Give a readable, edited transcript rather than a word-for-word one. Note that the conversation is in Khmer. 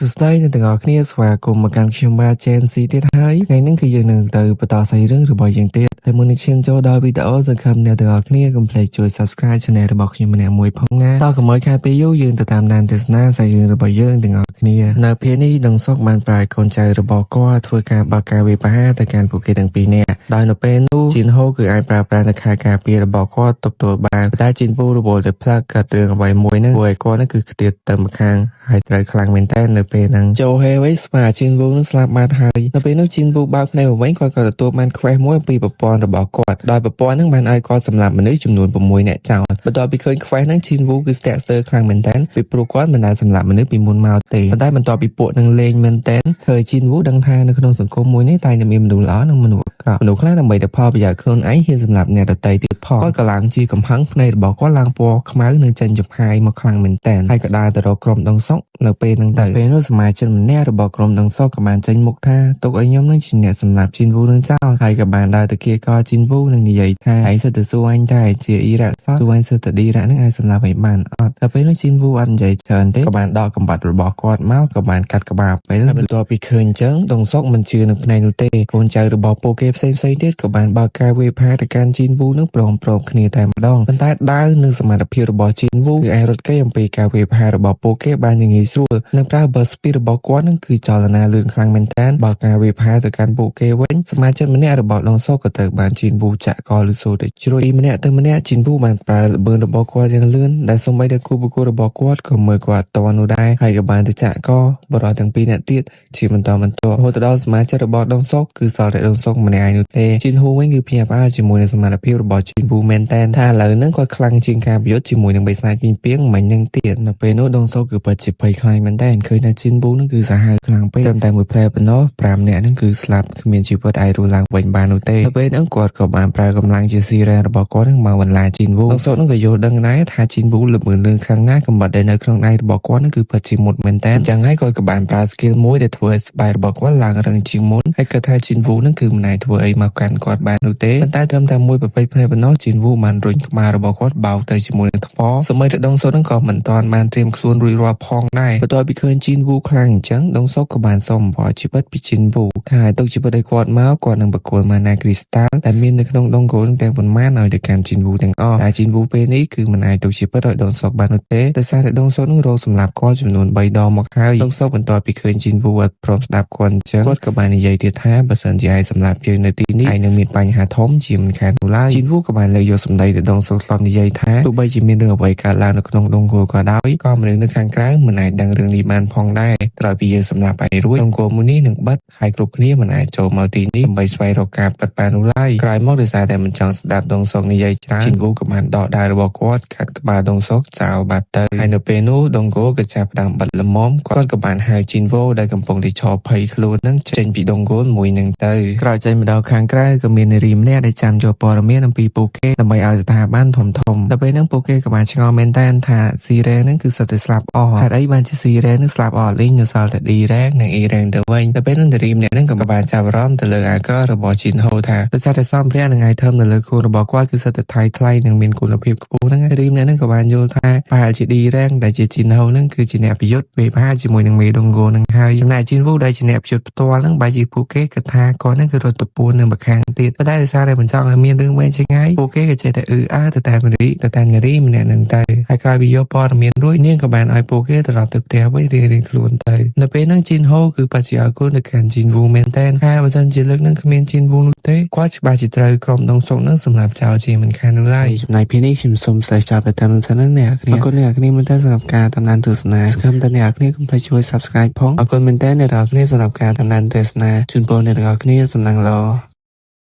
សួស្តីអ្នកទាំងអស់គ្នាស្វាគមន៍មកកាន់ខ្ញុំបាទ Gen Z ទៀតហើយថ្ងៃនេះគឺយើងនឹងទៅបន្តសាច់រឿងរបស់យើងទៀតតែមុននឹងឈានចូលដល់វីដេអូសង្ឃឹមអ្នកទាំងអស់គ្នាកុំភ្លេចជួយ Subscribe Channel របស់ខ្ញុំម្នាក់មួយផងណាតើកុំឲ្យខាតពេលយូរយើងទៅតាមដានទស្សនាសាច់រឿងរបស់យើងទាំងអស់គ្នានៅពេលនេះដងសុកបានប្រែកូនចៅរបស់គាត់ធ្វើការបើកការវាយប្រហារទៅកាន់ពួកគេទាំងពីរនាក់ដោយនៅពេលនោះជីនហូគឺអាចប្រើប្រាស់នៅខែការពាររបស់គាត់ទប់ទល់បានតែជីនពូរវល់ទៅផ្លាកកាត់រឿងអ្វីមួយហ្នឹងព្រោះឯគាត់ហ្នឹងគឺខ្ទាតទៅម្ខាងហើយត្រូវខ្លាំងមែនតើនៅពេលហ្នឹងโจเฮវិញស្មាជីនវូនឹងស្លាប់បាត់ហើយនៅពេលនោះជីនវូបើកភ្នែកមកវិញគាត់ក៏ទទួលបានខ្វេះមួយពីប្រព័ន្ធរបស់គាត់ដោយប្រព័ន្ធហ្នឹងបានឲ្យគាត់សម្លាប់មនុស្សចំនួន6នាក់ចោលបន្ទាប់ពីឃើញខ្វេះហ្នឹងជីនវូគឺស្ទាក់ស្ទើរខ្លាំងមែនតើពីព្រោះគាត់មិនដែលសម្លាប់មនុស្សពីមុនមកទេប៉ុន្តែបន្ទាប់ពីពួកនឹងលេងមែនតើធ្វើឲ្យជីនវូដឹងថានៅក្នុងសង្គមមួយនេះតែមានមនុស្សល្អនិងមនុស្សអាក្រក់មនុស្សខ្លះដើម្បីតែផលប្រយោជន៍ខ្លួនឯងហ៊ានសម្លាប់អ្នកដទៃទៀតផងគាត់ក៏ឡើងជាកំហឹងភ្នែករបស់គាត់ឡើងពណ៌ខ្មៅនៅចេញចំហាយមកខ្លាំងមែនតើហើយក៏ដើរទៅរកក្រុមដងសុកនៅពេលហ្នឹងទៅពេលនោះសមាជិកម្នាក់របស់ក្រុមដងសុកក៏បានចេញមុខថាទុកឲ្យខ្ញុំនឹងជាអ្នកសម្លាប់ជីនវូនឹងចោលហើយក៏បានដើរទៅគៀកជីនវូនឹងនិយាយថាឯងសិតទៅសួរអញតែជាអ៊ីរ៉ាសតសួរអញសិតទៅឌីរ៉ានឹងអាចសម្លាប់ឲ្យបានអត់តែពេលនោះជីនវូអត់និយាយច្រើនទេក៏បានដកកំបាត់របស់គាត់មកក៏បានកាត់ក្បាលពេលបន្ទាប់ពីឃើញអញ្ចឹងដងសុកមិនជឿនឹងភ្នែកនោះទេកូនចៅរបស់ពួកគេផ្សេងទៀតក៏បានបើកការវាយប្រហារទៅកាន់ជីនវូនឹងព្រមគ្នាតែម្ដងប៉ុន្តែដាវនិងសមត្ថភាពរបស់ជីនវូគឺអាចរត់គេអំពីការវាយប្រហាររបស់ពួកគេបានយ៉ាងងាយស្រួលនិងប្រើបើស្ពីដរបស់គាត់នឹងគឺចលនាលឿនខ្លាំងមែនទែនបើការវាយប្រហារទៅកាន់ពួកគេវិញសមាជិកម្នាក់របស់ដងសុកក៏ទៅបានជីនវូចាក់កលឬសូទៅជ្រួយម្នាក់ទៅម្នាក់ជីនវូបានប្រើល្បឿនរបស់គាត់យ៉ាងលឿនដែលសូម្បីតែគូប្រកួតរបស់គាត់ក៏មើលគាត់តនោះដែរហើយក៏បានទៅចាក់កបរិបទទាំងពីរនាក់ទៀតជាបន្តរហូតដល់សមាជិករបស់ដងសុកគឺសល់តែដងសុកម្នាក់ឯងនោះទេជីនហូវិញគឺភ្ញាក់ផ្អើលជាមួយនឹងសមត្ថភាពរបស់ជីនវូមែនទែនថាឥឡូវហ្នឹងគាត់ខ្លាំងជាងការប្រយុទ្ធជាមួយនឹងបិសាចពីងពីងមិញនឹងទៀតនៅពេលនោះដងសុកគឺពិតជាភ័យខ្លាចមែនទែនឃើញថាជីនវូនឹងគឺសាហាវខ្លាំងពេកត្រឹមតែមួយផ្លែប៉ុណ្ណោះ5នាក់ហ្នឹងគឺស្លាប់គ្មានជីវិតអាចរស់ឡើងវិញបាននោះទេនៅពេលហ្នឹងគាត់ក៏បានប្រើកម្លាំងជាស៊ីរ៉ែរបស់គាត់ហ្នឹងមកបន្លាជីនវូដងសុកហ្នឹងក៏យល់ដឹងដែរថាជីនវូល្បឿនលឿនខ្លាំងណាស់កំបិតដែលនៅក្នុងដៃរបស់គាត់ហ្នឹងគឺពិតជាមុតមែនទែនចឹងហើយគាត់ក៏បានប្រើ skill មួយដែលធ្វើឲ្យស្បែករបស់គាត់ឡើងរឹងជាងមុនហើយគាត់ថាជីនវូហ្នឹងគឺមិនអាចធ្វើអីមកកាន់គាត់បាននោះទេប៉ុន្តែត្រឹមតែមួយប្រពេចភ្នែកប៉ុណ្ណោះជីនវូបានរុញក្បាលរបស់គាត់បោកទៅជាមួយនឹងថ្មសម្បីតែដងសុកហ្នឹងក៏មិនទាន់បានត្រៀមខ្លួនរួចរាល់ផងដែរបន្ទាប់ពីឃើញជីនវូខ្លាំងអញ្ចឹងដងសុកក៏បានសុំអំបោះជីវិតពីជីនវូថាឲ្យទុកជីវិតឲ្យគាត់មកគាត់នឹងបកគលម៉ាណាគ្រីស្តាល់ដែលមាននៅក្នុងដងគោលទាំងប៉ុន្មានឲ្យទៅកាន់ជីនវូទាំងអស់តែជីនវូពេលនេះគឺមិនអាចទុកជីវិតឲ្យដងសុកបាននោះទេដោយសារតែដងសុកនឹងរកសម្លាប់គាត់ចំនួន3ដងមកហើយដងសុកបន្ទាប់ពីឃើញជីនវូអត់ព្រមស្ដាប់គាត់អញ្ចឹងគាត់ក៏បាននិយាយទៀតថាបើសិនជាឯងសម្លាប់យើងនៅទីនេះឯងនឹងមានបញ្ហាធំជាមិនខាននោះឡើយជីនវូក៏បានលើកយកសម្ដីដែលដងសុកធ្លាប់និយាយថាទោះបីជាមានរឿងអ្វីកើតឡើងនៅក្នុងដងគោលក៏ដោយក៏មនុស្សនៅខាងក្រៅមិនអាចដឹងរឿងនេះបានផងដែរក្រោយពីយើងសម្លាប់ឯងរួចដងគោលមួយនេះនឹងបិទហើយគ្រប់គ្នាមិនអាចចូលមកទីនេះដើម្បីស្វែងរកការពិតបាននោះឡើយក្រោយមកដោយសារតែមិនចង់ស្ដាប់ដងសុកនិយាយច្រើនជីនវូក៏បានដកដៃរបស់គាត់កាត់ក្បាលដងសុកចោលបាត់ទៅហើយនៅពេលនោះដងគោលក៏ចាប់ផ្ដើមបិទលំមគាត់ក៏បានហៅជីនវូដែលកំពុងតែឈរភ័យខ្លួននឹងចេញពីដងគោលមួយនឹងទៅក្រោយចេញមកដល់ខាងក្រៅក៏មាននារីម្នាក់ដែលចាំយកព័ត៌មានអំពីពួកគេដើម្បីឲ្យស្ថាប័នធំដល់ពេលហ្នឹងពួកគេក៏បានឆ្ងល់មែនតើថាស៊ីរ៉េហ្នឹងគឺសិតតែស្លាប់អស់ហេតុអីបានជាស៊ីរ៉េហ្នឹងស្លាប់អស់លេងនៅសល់តែឌីរ៉េនិងអ៊ីរ៉េទៅវិញដល់ពេលហ្នឹងនារីម្នាក់ហ្នឹងក៏បានចាប់អារម្មណ៍ទៅលើអាក្រក់របស់ជីនហូថាដោយសារតែសម្ភារៈនិងអាយថមនៅលើខ្លួនរបស់គាត់គឺសិតតែថ្លៃនិងមានគុណភាពខ្ពស់ហ្នឹងនារីម្នាក់ហ្នឹងក៏បានយល់ថាប្រហែលជាឌីរ៉េដែលជាជីនហូហ្នឹងគឺជាអ្នកប្រយុទ្ធពេលប្រហែលជាមួយនឹងមេដងគោហ្នឹងហើយចំណែកជីនវូដែលជាអ្នកប្រយុទ្ធផ្ទាល់ហ្នឹងបែរជាពួកគេគិតថាគាត់ហ្នឹងគឺរត់ទៅពួននៅម្ខាងទៀតប៉ុន្តែដោយសារតែមិនចង់ឲ្យមានរឿងវែងឆ្ងាយពួកគេក៏ចេះតែទៅតាមនារីម្នាក់ហ្នឹងទៅហើយក្រោយពីយកព័ត៌មានរួចនាងក៏បានឲ្យពួកគេត្រឡប់ទៅផ្ទះវិញរៀងៗខ្លួនទៅនៅពេលហ្នឹងជីនហូគឺពិតជាអរគុណទៅកាន់ជីនវូមែនតើហើយបើសិនជាលើកហ្នឹងគ្មានជីនវូនោះទេគាត់ច្បាស់ជាត្រូវក្រុមដងសុកហ្នឹងសម្រាប់ចោលជាមិនខាននោះឡើយចំណែកពេលនេះខ្ញុំសូមស្លេះចាប់ទៅតាមសិនណាអ្នកគ្នាអរគុណអ្នកគ្នាមែនតើសម្រាប់ការតាមដានទស្សនាសង្ឃឹមថាអ្នកគ្នាកុំភ្លេចជួយ Subscribe ផងអរគុណមែនតើអ្នកគ្នាសម្រាប់ការតាមដានទស្សនាជូនពរអ្នកគ្នាសំណាងល្អ